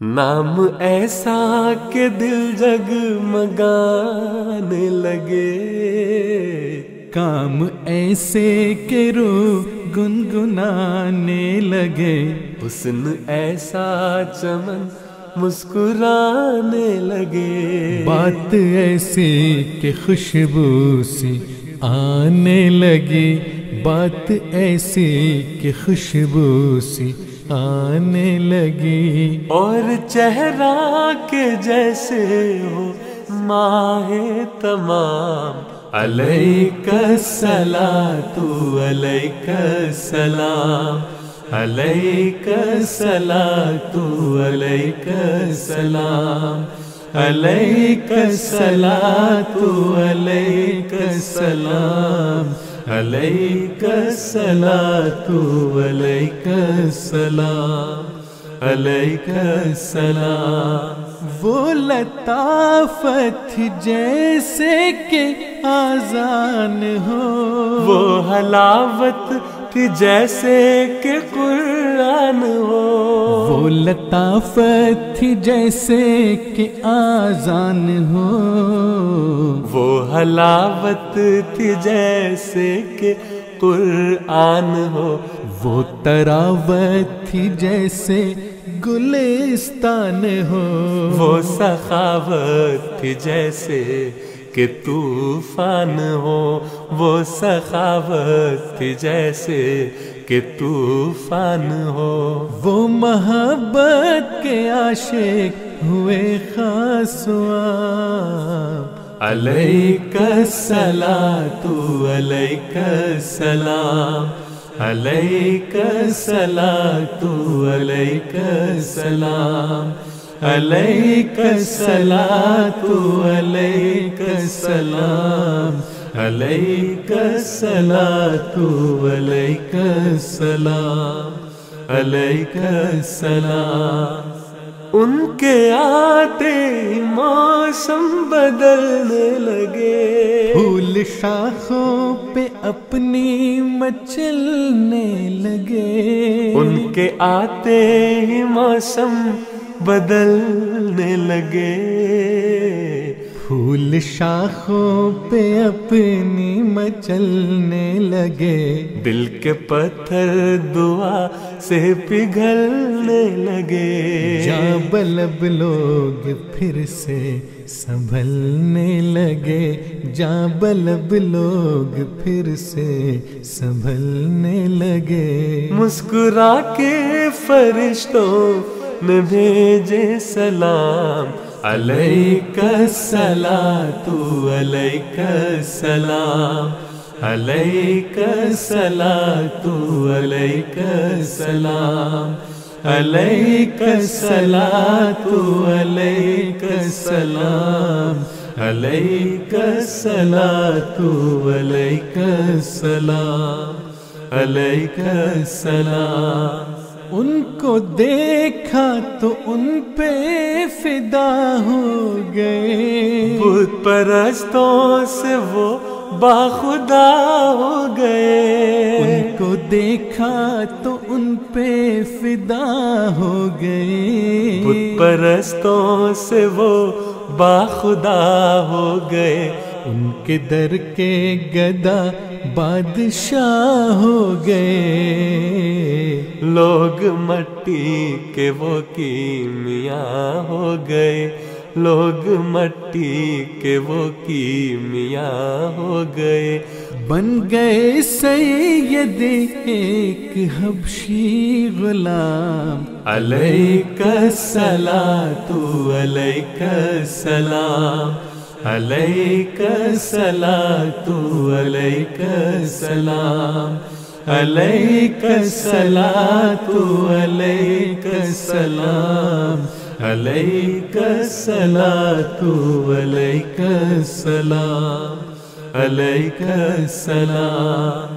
نام ایسا کہ دل جگمگانے لگے، کام ایسے کہ روح گنگنانے لگے، حسن ایسا چمن مسکرانے لگے، بات ایسی کہ خوشبو سی آنے لگی، بات ایسی کہ خوشبو سی آنے لگی، اور چہرہ کے جیسے ہو ماہ تمام، علیک الصلاۃ علیک السلام، علیک الصلاۃ علیک السلام، علیک الصلاۃ علیک السلام، علیک الصلاۃ علیک السلام، علیک السلام۔ وہ لطافت جیسے کہ آذان ہو، وہ حلاوت تھی جیسے کہ قرآن ہو، وہ لطافت تھی جیسے کہ آذان ہو، وہ حلاوت تھی جیسے کہ قرآن ہو، وہ تراوت تھی جیسے گلستان ہو، وہ سخاوت تھی جیسے کہ طوفان ہو، وہ سخاوت تھی جیسے کہ طوفان ہو، وہ محبت کے عاشق ہوئے خاص عام، علیک الصلاۃ علیک السلام، علیک الصلاۃ علیک السلام، علیک الصلاۃ علیک السلام، علیک الصلاۃ علیک السلام، علیک السلام۔ ان کے آتے ہی موسم بدلنے لگے، پھول شاخوں پہ اپنی مچلنے لگے، ان کے آتے ہی موسم بدلنے لگے، پھول شاخوں پہ اپنی مچلنے لگے، دل کے پتھر دعا سے پگھلنے لگے، جاں بلب لوگ پھر سے سنبھلنے لگے، جاں بلب لوگ پھر سے سنبھلنے لگے، مسکرا کے فرشتوں نے بھیجے سلام، علیک الصلاۃ علیک السلام، علیک الصلاۃ علیک السلام، علیک الصلاۃ علیک السلام، علیک الصلاۃ علیک السلام، علیک السلام۔ ان کو دیکھا تو ان پہ فدا ہو گئے، بت پرستوں سے وہ باخدا ہو گئے، ان کو دیکھا تو ان پہ فدا ہو گئے، بت پرستوں سے وہ باخدا ہو گئے، ان کے در کے گدا بادشاہ ہو گئے، لوگ مٹی کے وہ کیمیا ہو گئے، لوگ مٹی کے وہ کیمیا ہو گئے، بن گئے سید ایک حبشی غلام، علیک الصلاۃ علیک السلام، علیک الصلاۃ علیک السلام، علیک الصلاۃ علیک السلام، علیک الصلاۃ علیک السلام، علیک السلام۔